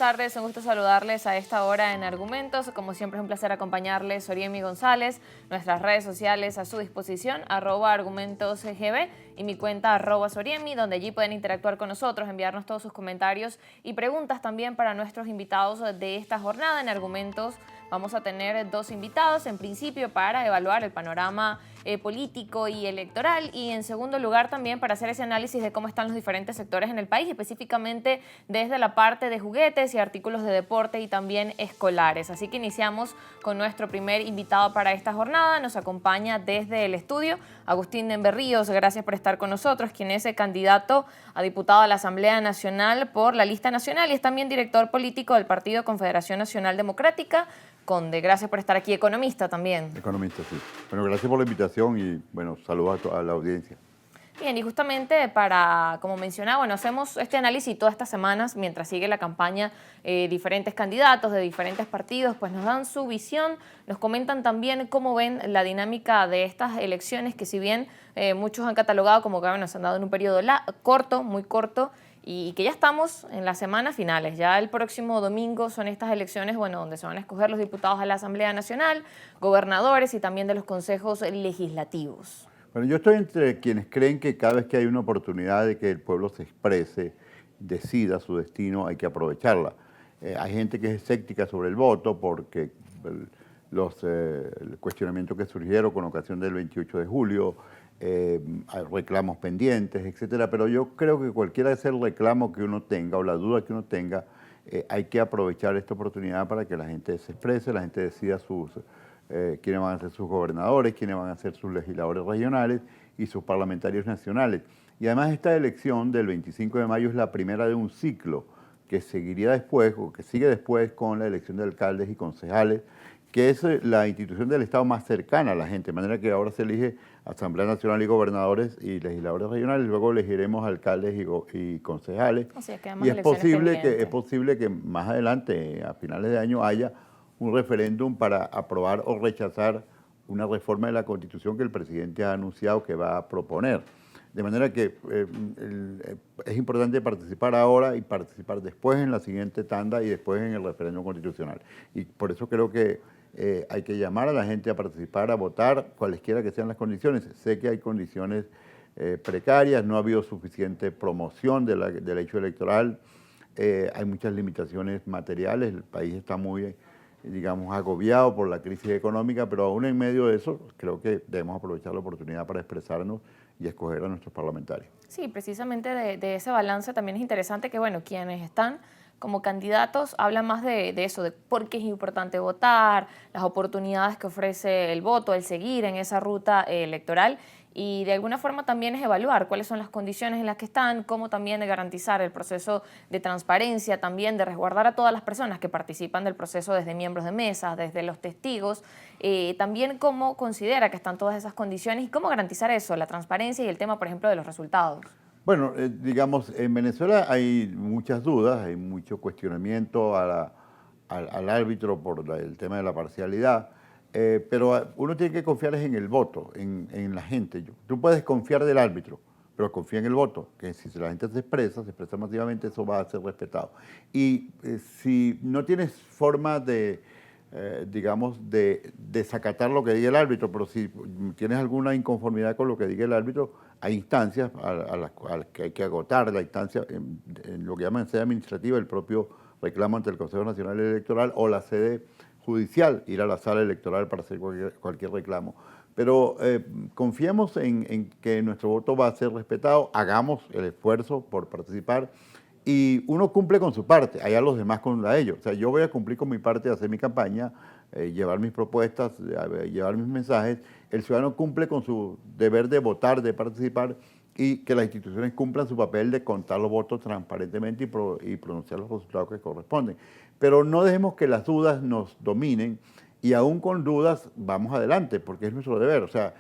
tardes, un gusto saludarles a esta hora en Argumentos. Como siempre es un placer acompañarles, Oriemi González, nuestras redes sociales a su disposición, @argumentosgb y mi cuenta @Soriemi, donde allí pueden interactuar con nosotros, enviarnos todos sus comentarios y preguntas también para nuestros invitados de esta jornada. En Argumentos vamos a tener dos invitados, en principio para evaluar el panorama político y electoral, y en segundo lugar también para hacer ese análisis de cómo están los diferentes sectores en el país, específicamente desde la parte de juguetes y artículos de deporte y también escolares. Así que iniciamos con nuestro primer invitado para esta jornada. Nos acompaña desde el estudio Agustín Berríos, gracias por estar con nosotros, quien es candidato a diputado a la Asamblea Nacional por la lista nacional y es también director político del Partido Confederación Nacional Democrática. Conde, gracias por estar aquí, economista también. Economista, sí. Bueno, gracias por la invitación y, bueno, saludos a toda la audiencia. Bien, y justamente para, como mencionaba, bueno, hacemos este análisis todas estas semanas, mientras sigue la campaña, diferentes candidatos de diferentes partidos, pues nos dan su visión, nos comentan también cómo ven la dinámica de estas elecciones, que si bien muchos han catalogado como que bueno, se han dado en un periodo corto, muy corto, y que ya estamos en las semanas finales. Ya el próximo domingo son estas elecciones, bueno, donde se van a escoger los diputados a la Asamblea Nacional, gobernadores y también de los consejos legislativos. Bueno, yo estoy entre quienes creen que cada vez que hay una oportunidad de que el pueblo se exprese, decida su destino, hay que aprovecharla. Hay gente que es escéptica sobre el voto porque los cuestionamientos que surgieron con ocasión del 28 de julio, hay reclamos pendientes, etcétera, pero yo creo que cualquiera sea el reclamo que uno tenga o la duda que uno tenga, hay que aprovechar esta oportunidad para que la gente se exprese, la gente decida quiénes van a ser sus gobernadores, quiénes van a ser sus legisladores regionales y sus parlamentarios nacionales. Y además esta elección del 25 de mayo es la primera de un ciclo que seguiría después, o que sigue después con la elección de alcaldes y concejales, que es la institución del Estado más cercana a la gente, de manera que ahora se elige Asamblea Nacional y gobernadores y legisladores regionales, luego elegiremos alcaldes y concejales. O sea, y es posible que más adelante, a finales de año, haya un referéndum para aprobar o rechazar una reforma de la Constitución que el presidente ha anunciado que va a proponer. De manera que es importante participar ahora y participar después en la siguiente tanda y después en el referéndum constitucional. Y por eso creo que hay que llamar a la gente a participar, a votar, cualesquiera que sean las condiciones. Sé que hay condiciones precarias, no ha habido suficiente promoción del hecho electoral, hay muchas limitaciones materiales, el país está muy, digamos, agobiado por la crisis económica, pero aún en medio de eso creo que debemos aprovechar la oportunidad para expresarnos y escoger a nuestros parlamentarios. Sí, precisamente de ese balance también es interesante que, bueno, quienes están como candidatos hablan más de eso, de por qué es importante votar, las oportunidades que ofrece el voto, el seguir en esa ruta electoral, y de alguna forma también es evaluar cuáles son las condiciones en las que están, cómo también de garantizar el proceso de transparencia, también de resguardar a todas las personas que participan del proceso, desde miembros de mesas, desde los testigos, también cómo considera que están todas esas condiciones y cómo garantizar eso, la transparencia y el tema, por ejemplo, de los resultados. Bueno, digamos, en Venezuela hay muchas dudas, hay mucho cuestionamiento al árbitro por el tema de la parcialidad, pero uno tiene que confiar en el voto, en la gente. Tú puedes confiar del árbitro, pero confía en el voto, que si la gente se expresa masivamente, eso va a ser respetado. Y si no tienes forma digamos, de desacatar lo que diga el árbitro, pero si tienes alguna inconformidad con lo que diga el árbitro, hay instancias a las que hay que agotar, la instancia en lo que llaman sede administrativa, el propio reclamo ante el Consejo Nacional Electoral, o la sede judicial, ir a la sala electoral para hacer cualquier reclamo. Pero confiemos en que nuestro voto va a ser respetado, hagamos el esfuerzo por participar, y uno cumple con su parte, allá los demás con la de ellos. O sea, yo voy a cumplir con mi parte de hacer mi campaña, llevar mis propuestas, llevar mis mensajes. El ciudadano cumple con su deber de votar, de participar, y que las instituciones cumplan su papel de contar los votos transparentemente y pronunciar los resultados que corresponden. Pero no dejemos que las dudas nos dominen, y aún con dudas vamos adelante, porque es nuestro deber. O sea,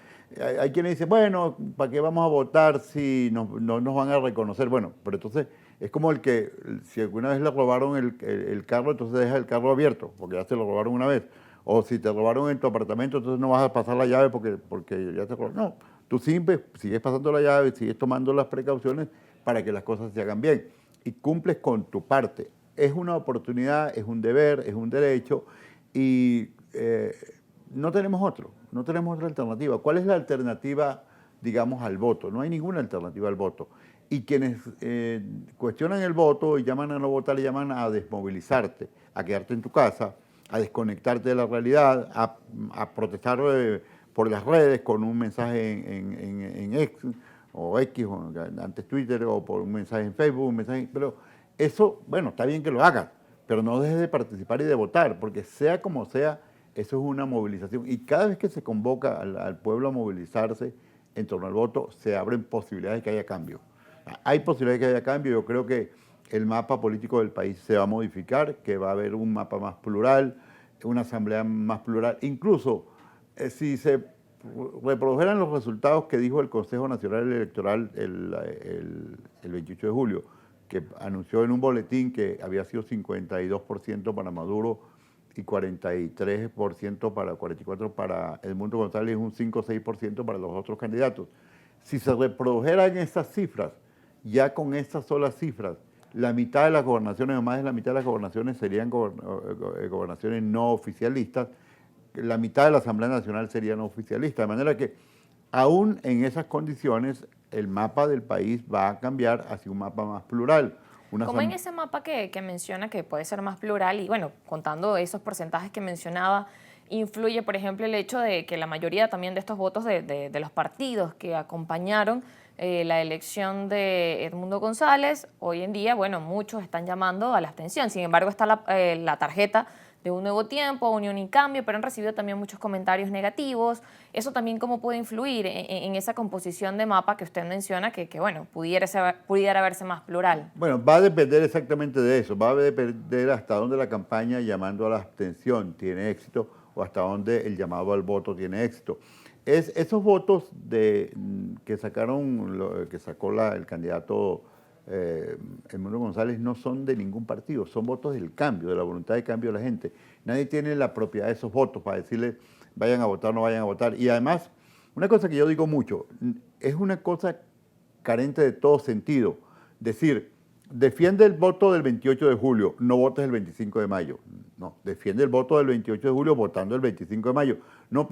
hay quienes dicen, bueno, ¿para qué vamos a votar si no nos van a reconocer? Bueno, pero entonces es como el que, si alguna vez le robaron el carro, entonces deja el carro abierto, porque ya se lo robaron una vez. O si te robaron en tu apartamento, entonces no vas a pasar la llave porque ya te robaron. No, tú siempre sigues pasando la llave, sigues tomando las precauciones para que las cosas se hagan bien. Y cumples con tu parte. es una oportunidad, es un deber, es un derecho y no tenemos otra alternativa. ¿Cuál es la alternativa, digamos, al voto? No hay ninguna alternativa al voto. Y quienes cuestionan el voto y llaman a no votar, le llaman a desmovilizarte, a quedarte en tu casa, a desconectarte de la realidad, a protestar por las redes con un mensaje en X o antes Twitter, o por un mensaje en Facebook, pero eso, bueno, está bien que lo hagas, pero no dejes de participar y de votar, porque sea como sea, eso es una movilización. Y cada vez que se convoca al pueblo a movilizarse en torno al voto, se abren posibilidades de que haya cambio. Hay posibilidades de que haya cambio. Yo creo que el mapa político del país se va a modificar, que va a haber un mapa más plural, una asamblea más plural. Incluso si se reprodujeran los resultados que dijo el Consejo Nacional Electoral el 28 de julio, que anunció en un boletín que había sido 52% para Maduro y 44% para Edmundo González y un 5 o 6% para los otros candidatos. Si se reprodujeran esas cifras, ya con esas solas cifras, la mitad de las gobernaciones, o más de la mitad de las gobernaciones serían gobernaciones no oficialistas, la mitad de la Asamblea Nacional sería no oficialista, de manera que aún en esas condiciones el mapa del país va a cambiar hacia un mapa más plural. Como en ese mapa que menciona que puede ser más plural y bueno, contando esos porcentajes que mencionaba, influye, por ejemplo, el hecho de que la mayoría también de estos votos de los partidos que acompañaron la elección de Edmundo González, hoy en día, bueno, muchos están llamando a la abstención. Sin embargo, está la tarjeta de Un Nuevo Tiempo, Unión y Cambio, pero han recibido también muchos comentarios negativos. ¿Eso también cómo puede influir en esa composición de mapa que usted menciona, que bueno, pudiera verse más plural? Bueno, va a depender exactamente de eso, va a depender hasta dónde la campaña llamando a la abstención tiene éxito o hasta dónde el llamado al voto tiene éxito. Esos votos que sacó el candidato Edmundo González no son de ningún partido, son votos del cambio, de la voluntad de cambio de la gente. Nadie tiene la propiedad de esos votos para decirle vayan a votar o no vayan a votar. Y además, una cosa que yo digo mucho, es una cosa carente de todo sentido. Decir, defiende el voto del 28 de julio, no votes el 25 de mayo. No, defiende el voto del 28 de julio votando el 25 de mayo. No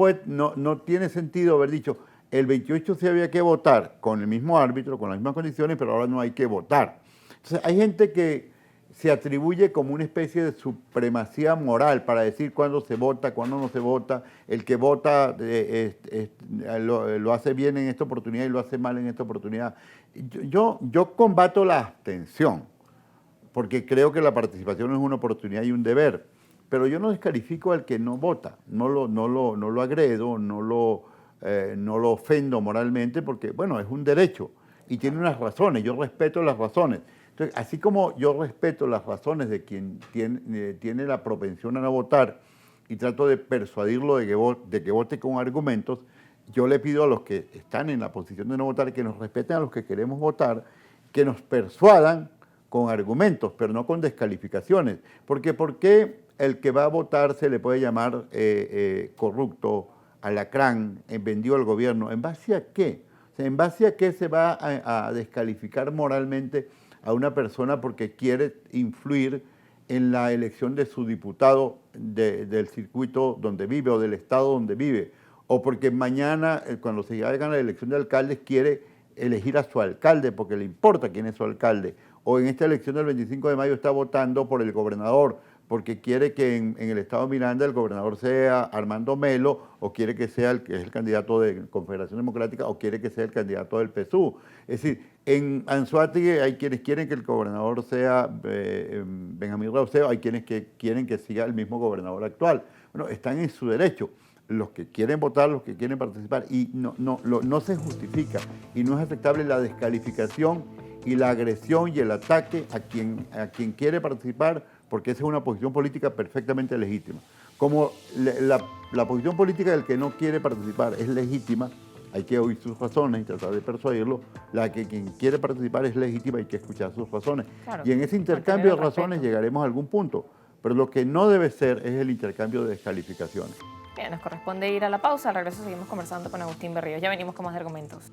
tiene sentido haber dicho, el 28 sí había que votar con el mismo árbitro, con las mismas condiciones, pero ahora no hay que votar. Entonces hay gente que se atribuye como una especie de supremacía moral para decir cuándo se vota, cuándo no se vota. El que vota lo hace bien en esta oportunidad y lo hace mal en esta oportunidad. Yo combato la abstención, porque creo que la participación es una oportunidad y un deber, pero yo no descalifico al que no vota, no lo agredo, no lo ofendo moralmente, porque bueno, es un derecho y tiene unas razones, yo respeto las razones. Entonces, así como yo respeto las razones de quien tiene la propensión a no votar y trato de persuadirlo de que vote con argumentos, yo le pido a los que están en la posición de no votar que nos respeten a los que queremos votar, que nos persuadan con argumentos, pero no con descalificaciones. Porque ¿por qué el que va a votar se le puede llamar corrupto, alacrán, vendido al gobierno? ¿En base a qué? O sea, ¿en base a qué se va a descalificar moralmente a una persona porque quiere influir en la elección de su diputado del circuito donde vive o del estado donde vive? O porque mañana, cuando se haga la elección de alcaldes, quiere elegir a su alcalde porque le importa quién es su alcalde. O en esta elección del 25 de mayo está votando por el gobernador porque quiere que en el estado de Miranda el gobernador sea Armando Melo, o quiere que sea el que es el candidato de Confederación Democrática, o quiere que sea el candidato del PSUV. Es decir, en Anzoátegui hay quienes quieren que el gobernador sea Benjamín Rauseo, hay quienes quieren que siga el mismo gobernador actual. Bueno, están en su derecho. Los que quieren votar, los que quieren participar, y no se justifica, y no es aceptable la descalificación y la agresión y el ataque a quien quiere participar, porque esa es una posición política perfectamente legítima. Como la posición política del que no quiere participar es legítima, hay que oír sus razones y tratar de persuadirlo. La que quien quiere participar es legítima, hay que escuchar sus razones. Claro, y en ese intercambio de razones llegaremos a algún punto, pero lo que no debe ser es el intercambio de descalificaciones. Bien, nos corresponde ir a la pausa. Al regreso seguimos conversando con Agustín Berríos. Ya venimos con más argumentos.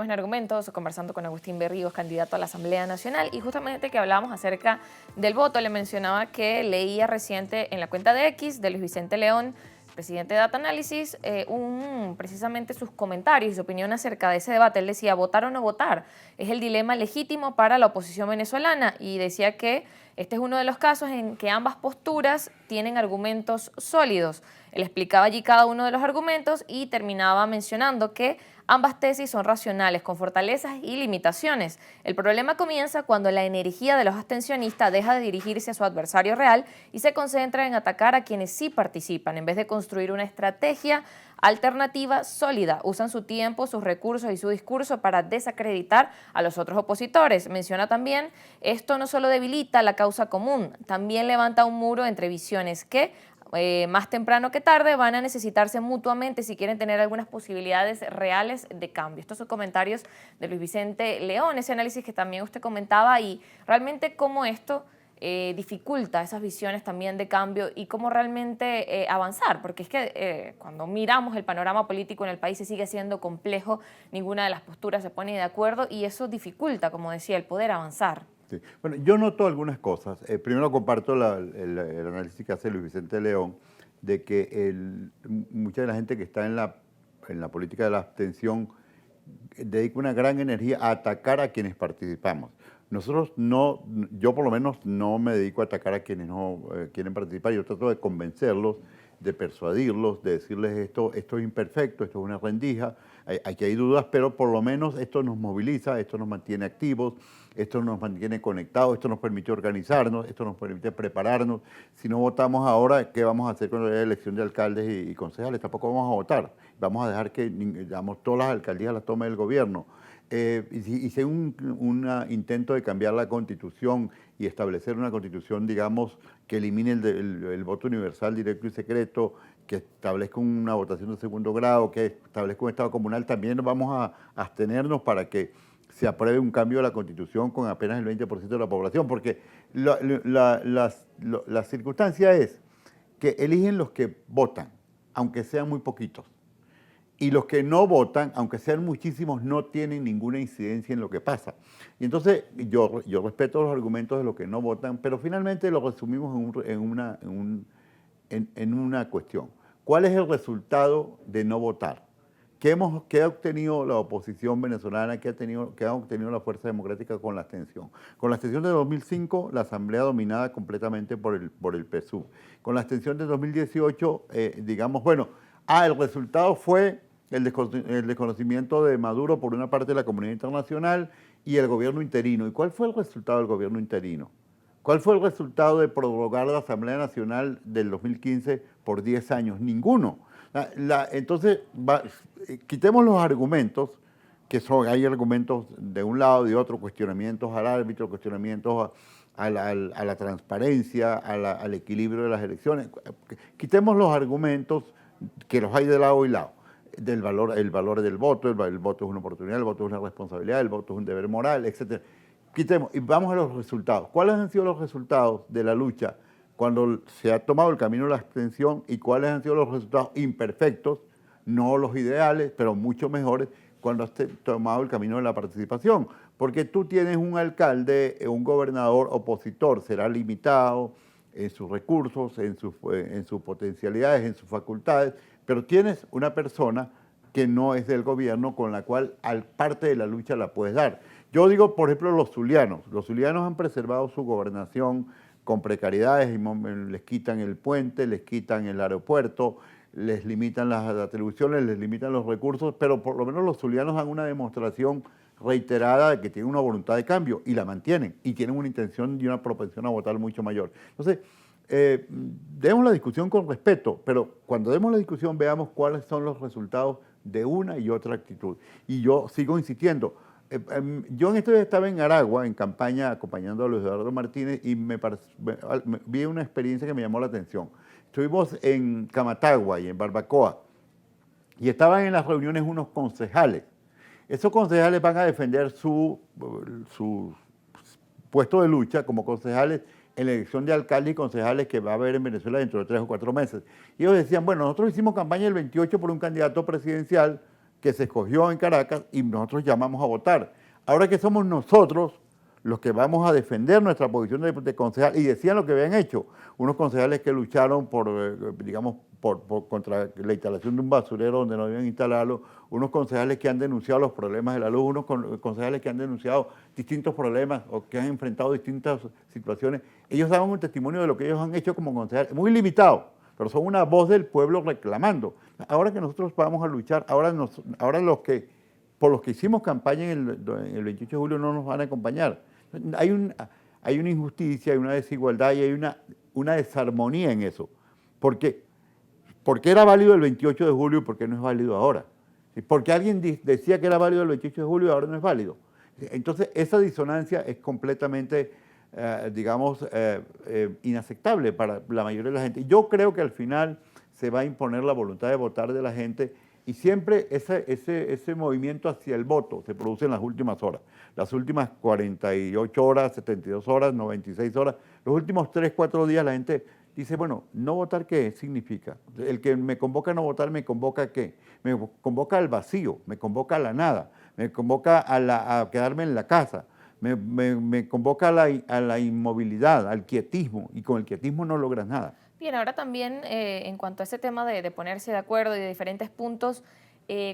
seguimos en Argumentos, conversando con Agustín Berríos, candidato a la Asamblea Nacional, y justamente que hablábamos acerca del voto, le mencionaba que leía reciente en la cuenta de X de Luis Vicente León, presidente de Data Analysis, precisamente sus comentarios y su opinión acerca de ese debate. Él decía, votar o no votar es el dilema legítimo para la oposición venezolana, y decía que este es uno de los casos en que ambas posturas tienen argumentos sólidos. Él explicaba allí cada uno de los argumentos y terminaba mencionando que ambas tesis son racionales, con fortalezas y limitaciones. El problema comienza cuando la energía de los abstencionistas deja de dirigirse a su adversario real y se concentra en atacar a quienes sí participan, en vez de construir una estrategia alternativa sólida. Usan su tiempo, sus recursos y su discurso para desacreditar a los otros opositores. Menciona también, esto no solo debilita la causa común, también levanta un muro entre visiones que más temprano que tarde van a necesitarse mutuamente si quieren tener algunas posibilidades reales de cambio. Estos son comentarios de Luis Vicente León, ese análisis que también usted comentaba, y realmente cómo esto dificulta esas visiones también de cambio y cómo realmente avanzar, porque es que cuando miramos el panorama político en el país se sigue siendo complejo, ninguna de las posturas se pone de acuerdo y eso dificulta, como decía, el poder avanzar. Sí. Bueno, yo noto algunas cosas. Primero comparto el análisis que hace Luis Vicente León de que mucha de la gente que está en la política de la abstención dedica una gran energía a atacar a quienes participamos. Nosotros no, yo por lo menos no me dedico a atacar a quienes no quieren participar. Yo trato de convencerlos, de persuadirlos, de decirles esto es imperfecto, esto es una rendija, aquí hay dudas, pero por lo menos esto nos moviliza, esto nos mantiene activos, esto nos mantiene conectados, esto nos permite organizarnos, esto nos permite prepararnos. Si no votamos ahora, ¿qué vamos a hacer con la elección de alcaldes y concejales? Tampoco vamos a votar. Vamos a dejar que, digamos, todas las alcaldías las tome el gobierno. Y si hay un intento de cambiar la Constitución y establecer una Constitución, digamos, que elimine el voto universal, directo y secreto, que establezca una votación de segundo grado, que establezca un Estado comunal, también vamos a abstenernos para que se apruebe un cambio de la Constitución con apenas el 20% de la población, porque la circunstancia es que eligen los que votan, aunque sean muy poquitos. Y los que no votan, aunque sean muchísimos, no tienen ninguna incidencia en lo que pasa. Y entonces yo respeto los argumentos de los que no votan, pero finalmente lo resumimos en una cuestión. ¿Cuál es el resultado de no votar? ¿Qué ha obtenido la oposición venezolana? ¿Qué ha obtenido la Fuerza Democrática con la abstención? Con la abstención de 2005, la Asamblea dominada completamente por el PSUV. Con la abstención de 2018, digamos, bueno, el resultado fue el desconocimiento de Maduro por una parte de la comunidad internacional y el gobierno interino. ¿Y cuál fue el resultado del gobierno interino? ¿Cuál fue el resultado de prorrogar la Asamblea Nacional del 2015 por 10 años? Ninguno. Entonces, quitemos los argumentos, hay argumentos de un lado y de otro, cuestionamientos al árbitro, cuestionamientos a la transparencia, al equilibrio de las elecciones. Quitemos los argumentos, que los hay de lado y lado, el valor del voto, el voto es una oportunidad, el voto es una responsabilidad, el voto es un deber moral, etc. Quitemos y vamos a los resultados. ¿Cuáles han sido los resultados de la lucha cuando se ha tomado el camino de la abstención y cuáles han sido los resultados imperfectos, no los ideales, pero mucho mejores, cuando has tomado el camino de la participación? Porque tú tienes un alcalde, un gobernador opositor, será limitado en sus recursos, en sus potencialidades, en sus facultades, pero tienes una persona que no es del gobierno con la cual parte de la lucha la puedes dar. Yo digo, por ejemplo, los zulianos. Los zulianos han preservado su gobernación con precariedades, les quitan el puente, les quitan el aeropuerto, les limitan las atribuciones, les limitan los recursos, pero por lo menos los zulianos dan una demostración reiterada de que tienen una voluntad de cambio y la mantienen y tienen una intención y una propensión a votar mucho mayor. Entonces, demos la discusión con respeto, pero cuando demos la discusión veamos cuáles son los resultados de una y otra actitud. Y yo sigo insistiendo. Yo en estos días estaba en Aragua, en campaña, acompañando a Luis Eduardo Martínez y vi una experiencia que me llamó la atención. Estuvimos en Camatagua y en Barbacoa y estaban en las reuniones unos concejales. Esos concejales van a defender su puesto de lucha como concejales en la elección de alcaldes y concejales que va a haber en Venezuela dentro de 3 o 4 meses. Y ellos decían, bueno, nosotros hicimos campaña el 28 por un candidato presidencial que se escogió en Caracas y nosotros llamamos a votar. Ahora que somos nosotros los que vamos a defender nuestra posición de concejal, y decían lo que habían hecho, unos concejales que lucharon contra la instalación de un basurero donde no debían instalarlo, unos concejales que han denunciado los problemas de la luz, unos concejales que han denunciado distintos problemas o que han enfrentado distintas situaciones. Ellos daban un testimonio de lo que ellos han hecho como concejales, muy limitado, pero son una voz del pueblo reclamando. Ahora que nosotros vamos a luchar, ahora por los que hicimos campaña en el 28 de julio no nos van a acompañar. Hay una injusticia, hay una desigualdad y hay una desarmonía en eso. ¿Por qué era válido el 28 de julio y por qué no es válido ahora? Porque alguien decía que era válido el 28 de julio y ahora no es válido. Entonces, esa disonancia es completamente, inaceptable para la mayoría de la gente. Yo creo que al final se va a imponer la voluntad de votar de la gente y siempre ese movimiento hacia el voto se produce en las últimas horas. Las últimas 48 horas, 72 horas, 96 horas, los últimos 3, 4 días la gente dice, bueno, ¿no votar qué significa? El que me convoca a no votar, ¿me convoca a qué? Me convoca al vacío, me convoca a la nada, me convoca a quedarme en la casa, me convoca a la inmovilidad, al quietismo, y con el quietismo no logras nada. Bien, ahora también en cuanto a ese tema de ponerse de acuerdo y de diferentes puntos,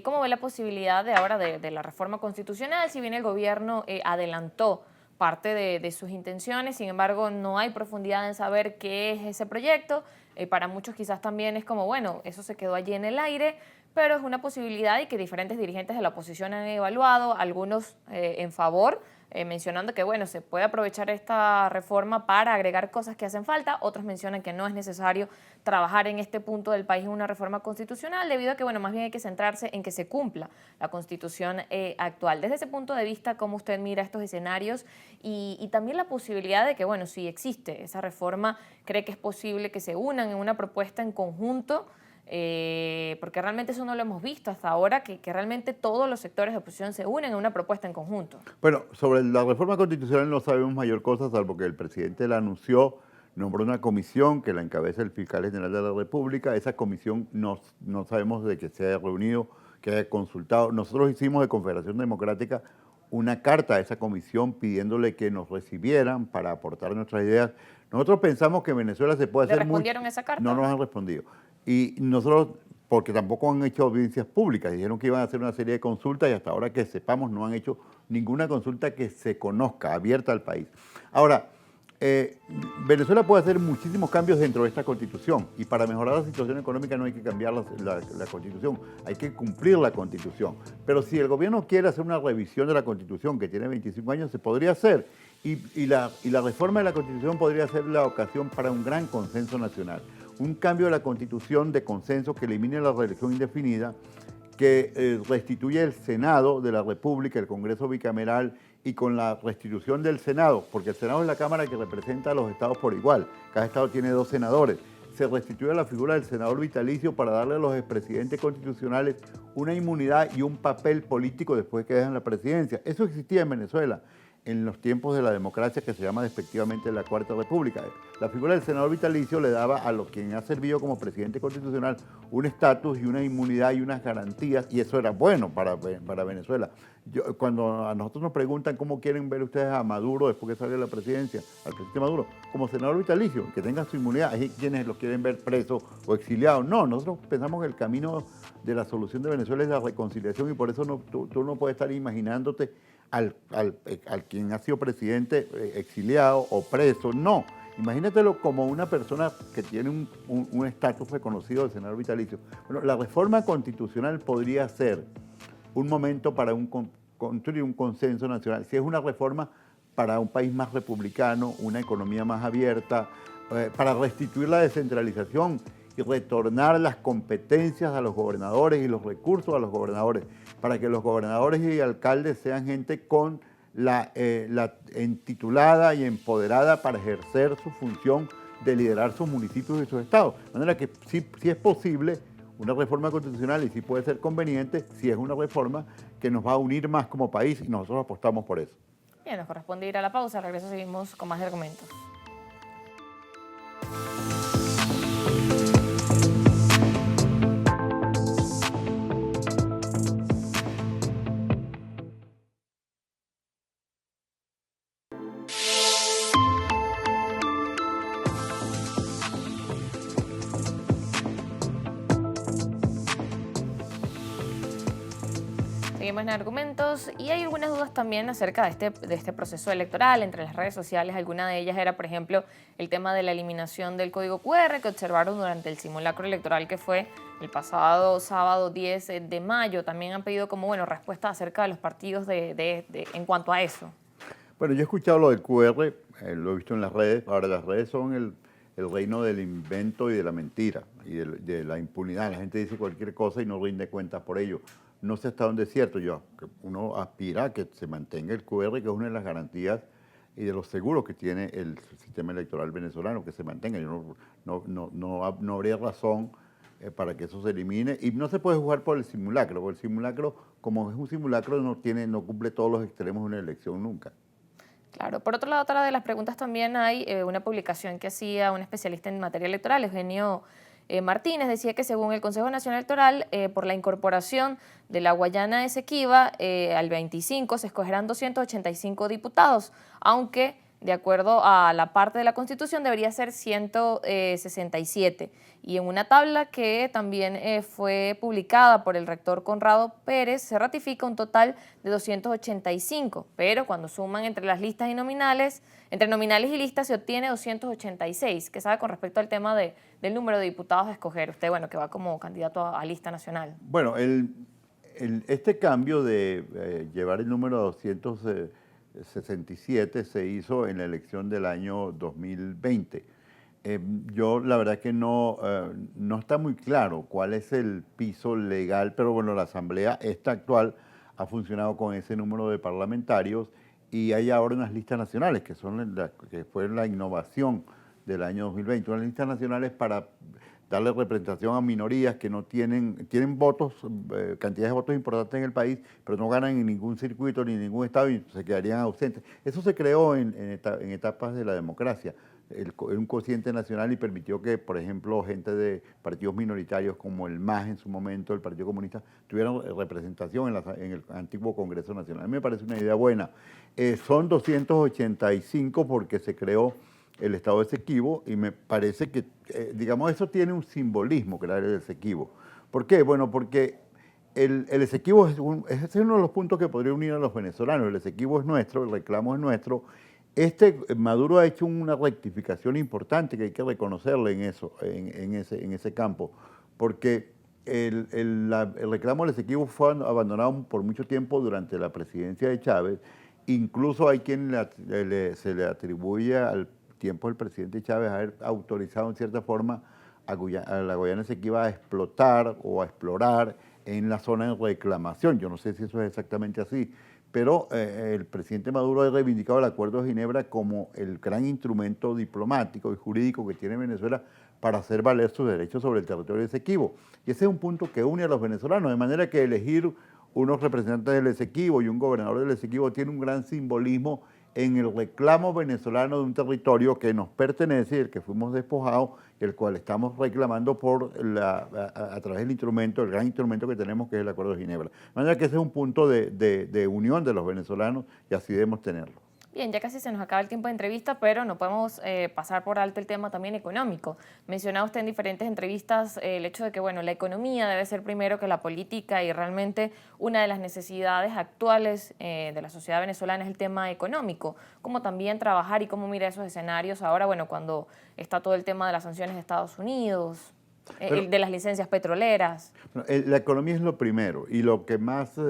¿cómo ve la posibilidad de la reforma constitucional? Si bien el gobierno adelantó parte de sus intenciones, sin embargo no hay profundidad en saber qué es ese proyecto. Para muchos quizás también es como, bueno, eso se quedó allí en el aire, pero es una posibilidad y que diferentes dirigentes de la oposición han evaluado, algunos en favor, mencionando que bueno, se puede aprovechar esta reforma para agregar cosas que hacen falta, otros mencionan que no es necesario trabajar en este punto del país en una reforma constitucional, debido a que bueno, más bien hay que centrarse en que se cumpla la Constitución actual. Desde ese punto de vista, ¿cómo usted mira estos escenarios? Y también la posibilidad de que, bueno, si existe esa reforma, ¿cree que es posible que se unan en una propuesta en conjunto? Porque realmente eso no lo hemos visto hasta ahora, que realmente todos los sectores de oposición se unen en una propuesta en conjunto. Bueno, sobre la reforma constitucional no sabemos mayor cosa, salvo que el presidente la anunció, nombró una comisión que la encabeza el fiscal general de la República. Esa comisión no sabemos de que se haya reunido, que haya consultado. Nosotros hicimos de Confederación Democrática una carta a esa comisión pidiéndole que nos recibieran para aportar nuestras ideas. Nosotros pensamos que en Venezuela se puede hacer mucho. ¿Le respondieron esa carta? No nos han respondido. Y nosotros, porque tampoco han hecho audiencias públicas, dijeron que iban a hacer una serie de consultas y hasta ahora que sepamos no han hecho ninguna consulta que se conozca, abierta al país. Ahora, Venezuela puede hacer muchísimos cambios dentro de esta Constitución y para mejorar la situación económica no hay que cambiar la Constitución, hay que cumplir la Constitución. Pero si el gobierno quiere hacer una revisión de la Constitución que tiene 25 años, se podría hacer y la reforma de la Constitución podría ser la ocasión para un gran consenso nacional. Un cambio de la Constitución de consenso que elimine la reelección indefinida, que restituya el Senado de la República, el Congreso bicameral, y con la restitución del Senado, porque el Senado es la Cámara que representa a los estados por igual, cada estado tiene 2 senadores, se restituye la figura del senador vitalicio para darle a los expresidentes constitucionales una inmunidad y un papel político después que dejan la presidencia. Eso existía en Venezuela en los tiempos de la democracia que se llama despectivamente la Cuarta República. La figura del senador vitalicio le daba a quien ha servido como presidente constitucional un estatus y una inmunidad y unas garantías, y eso era bueno para Venezuela. Cuando a nosotros nos preguntan cómo quieren ver ustedes a Maduro después que salga de la presidencia, al presidente Maduro, como senador vitalicio, que tenga su inmunidad, hay quienes lo quieren ver preso o exiliado. No, nosotros pensamos que el camino de la solución de Venezuela es la reconciliación y por eso tú no puedes estar imaginándote al quien ha sido presidente exiliado o preso, no. Imagínatelo como una persona que tiene un estatus reconocido de senador vitalicio. Bueno, la reforma constitucional podría ser un momento para construir un consenso nacional. Si es una reforma para un país más republicano, una economía más abierta, para restituir la descentralización y retornar las competencias a los gobernadores y los recursos a los gobernadores, para que los gobernadores y alcaldes sean gente con la titulada y empoderada para ejercer su función de liderar sus municipios y sus estados. De manera que sí es posible una reforma constitucional y sí puede ser conveniente si es una reforma que nos va a unir más como país y nosotros apostamos por eso. Bien, nos corresponde ir a la pausa. Al regreso seguimos con más argumentos. Seguimos en argumentos y hay algunas dudas también acerca de este proceso electoral entre las redes sociales. Alguna de ellas era, por ejemplo, el tema de la eliminación del código QR que observaron durante el simulacro electoral que fue el pasado sábado 10 de mayo. También han pedido como, bueno, respuestas acerca de los partidos en cuanto a eso. Bueno, yo he escuchado lo del QR, lo he visto en las redes. Ahora, las redes son el reino del invento y de la mentira y de la impunidad. La gente dice cualquier cosa y no rinde cuentas por ello. No sé hasta dónde es cierto. Uno aspira a que se mantenga el QR, que es una de las garantías y de los seguros que tiene el sistema electoral venezolano, que se mantenga. Yo no habría razón para que eso se elimine. Y no se puede jugar por el simulacro, porque el simulacro, como es un simulacro, no cumple todos los extremos de una elección nunca. Claro, por otro lado, otra de las preguntas también hay una publicación que hacía un especialista en materia electoral, Eugenio Martínez, decía que según el Consejo Nacional Electoral, por la incorporación de la Guayana Esequiba al 25 se escogerán 285 diputados, aunque de acuerdo a la parte de la Constitución debería ser 167. Y en una tabla que también fue publicada por el rector Conrado Pérez, se ratifica un total de 285, pero cuando suman entre las listas y nominales, entre nominales y listas se obtiene 286. ¿Qué sabe con respecto al tema del número de diputados a escoger? Usted, bueno, que va como candidato a lista nacional. Bueno, este cambio de llevar el número 267 se hizo en la elección del año 2020. Yo la verdad que no está muy claro cuál es el piso legal, pero bueno, la Asamblea, esta actual, ha funcionado con ese número de parlamentarios y hay ahora unas listas nacionales, que fue la innovación del año 2020, unas listas nacionales para darle representación a minorías que no tienen votos, cantidades de votos importantes en el país, pero no ganan en ningún circuito ni en ningún estado y se quedarían ausentes. Eso se creó en etapas de la democracia. Un cociente nacional y permitió que, por ejemplo, gente de partidos minoritarios como el MAS en su momento, el Partido Comunista, tuvieran representación en el antiguo Congreso Nacional. A mí me parece una idea buena. Son 285 porque se creó el Estado de Esequibo y me parece que, digamos, eso tiene un simbolismo, crear el Esequibo. ¿Por qué? Bueno, porque el Esequibo es uno de los puntos que podría unir a los venezolanos. El Esequibo es nuestro, el reclamo es nuestro. Maduro ha hecho una rectificación importante que hay que reconocerle en ese campo, porque el reclamo del Esequibo fue abandonado por mucho tiempo durante la presidencia de Chávez. Incluso hay quien se le atribuye al tiempo del presidente Chávez haber autorizado en cierta forma a la Guayana Esequiba a explotar o a explorar en la zona de reclamación. Yo no sé si eso es exactamente así, pero el presidente Maduro ha reivindicado el Acuerdo de Ginebra como el gran instrumento diplomático y jurídico que tiene Venezuela para hacer valer sus derechos sobre el territorio de Esequibo. Y ese es un punto que une a los venezolanos, de manera que elegir unos representantes del Esequibo y un gobernador del Esequibo tiene un gran simbolismo en el reclamo venezolano de un territorio que nos pertenece y del que fuimos despojados, y el cual estamos reclamando a través del instrumento, el gran instrumento que tenemos, que es el Acuerdo de Ginebra. De manera que ese es un punto de unión de los venezolanos y así debemos tenerlo. Bien, ya casi se nos acaba el tiempo de entrevista, pero no podemos pasar por alto el tema también económico. Mencionaba usted en diferentes entrevistas el hecho de que, bueno, la economía debe ser primero que la política y realmente una de las necesidades actuales de la sociedad venezolana es el tema económico. Cómo también trabajar y cómo mira esos escenarios ahora, bueno, cuando está todo el tema de las sanciones de Estados Unidos, de las licencias petroleras. La economía es lo primero y lo que más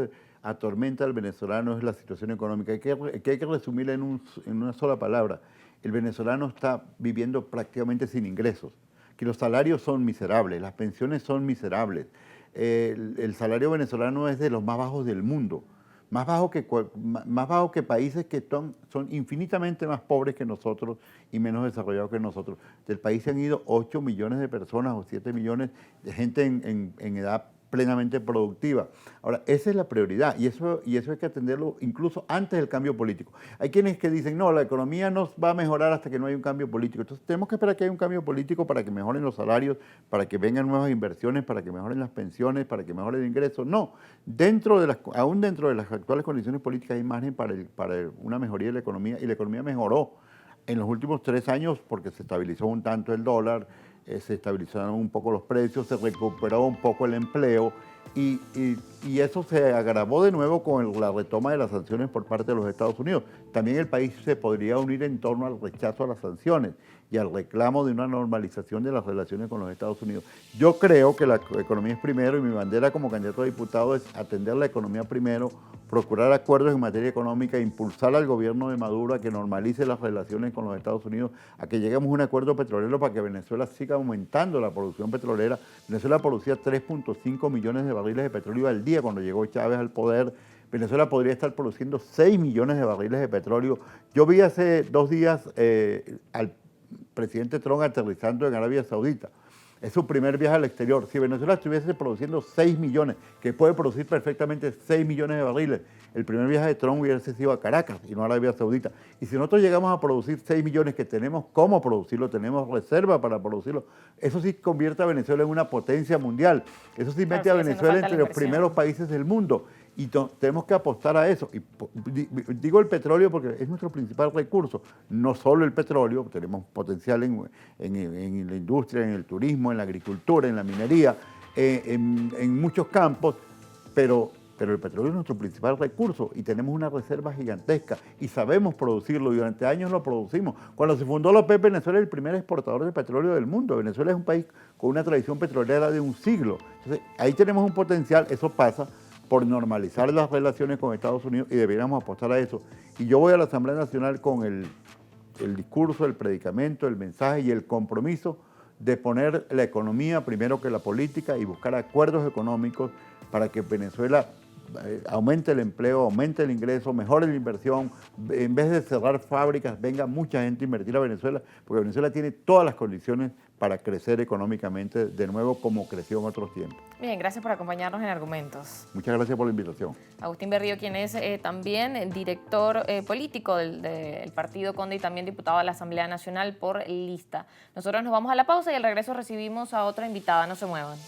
atormenta al venezolano es la situación económica, que hay que resumirla en una sola palabra. El venezolano está viviendo prácticamente sin ingresos, que los salarios son miserables, las pensiones son miserables. El salario venezolano es de los más bajos del mundo, más bajo que países que son infinitamente más pobres que nosotros y menos desarrollados que nosotros. Del país se han ido 8 millones de personas o 7 millones de gente en edad plenamente productiva. Ahora, esa es la prioridad y eso hay que atenderlo incluso antes del cambio político. Hay quienes que dicen, no, la economía no va a mejorar hasta que no haya un cambio político. Entonces tenemos que esperar que haya un cambio político para que mejoren los salarios, para que vengan nuevas inversiones, para que mejoren las pensiones, para que mejoren el ingreso. No, aún dentro de las actuales condiciones políticas hay margen para una mejoría de la economía y la economía mejoró en los últimos 3 años porque se estabilizó un tanto el dólar, se estabilizaron un poco los precios, se recuperó un poco el empleo y eso se agravó de nuevo con la retoma de las sanciones por parte de los Estados Unidos. También el país se podría unir en torno al rechazo a las sanciones y al reclamo de una normalización de las relaciones con los Estados Unidos. Yo creo que la economía es primero y mi bandera como candidato a diputado es atender la economía primero, procurar acuerdos en materia económica, impulsar al gobierno de Maduro a que normalice las relaciones con los Estados Unidos, a que lleguemos a un acuerdo petrolero para que Venezuela siga aumentando la producción petrolera. Venezuela producía 3.5 millones de barriles de petróleo al día cuando llegó Chávez al poder. Venezuela podría estar produciendo 6 millones de barriles de petróleo. Yo vi hace 2 días al presidente Trump aterrizando en Arabia Saudita. Es su primer viaje al exterior. Si Venezuela estuviese produciendo 6 millones, que puede producir perfectamente 6 millones de barriles, el primer viaje de Trump hubiese sido a Caracas y no a Arabia Saudita. Y si nosotros llegamos a producir 6 millones, que tenemos cómo producirlo, tenemos reserva para producirlo, eso sí convierte a Venezuela en una potencia mundial. Eso sí mete a Venezuela entre los primeros países del mundo. Y tenemos que apostar a eso. Y digo el petróleo porque es nuestro principal recurso. No solo el petróleo, tenemos potencial en la industria, en el turismo, en la agricultura, en la minería, en muchos campos, pero el petróleo es nuestro principal recurso y tenemos una reserva gigantesca y sabemos producirlo y durante años lo producimos. Cuando se fundó la OPEP, Venezuela es el primer exportador de petróleo del mundo. Venezuela es un país con una tradición petrolera de un siglo. Entonces, ahí tenemos un potencial, eso pasa por normalizar las relaciones con Estados Unidos y deberíamos apostar a eso. Y yo voy a la Asamblea Nacional con el discurso, el predicamento, el mensaje y el compromiso de poner la economía primero que la política y buscar acuerdos económicos para que Venezuela aumente el empleo, aumente el ingreso, mejore la inversión. En vez de cerrar fábricas, venga mucha gente a invertir a Venezuela, porque Venezuela tiene todas las condiciones para crecer económicamente de nuevo como creció en otros tiempos. Bien, gracias por acompañarnos en Argumentos. Muchas gracias por la invitación. Agustín Berrío, quien es también director político del Partido Conde y también diputado a la Asamblea Nacional por lista. Nosotros nos vamos a la pausa y al regreso recibimos a otra invitada. No se muevan.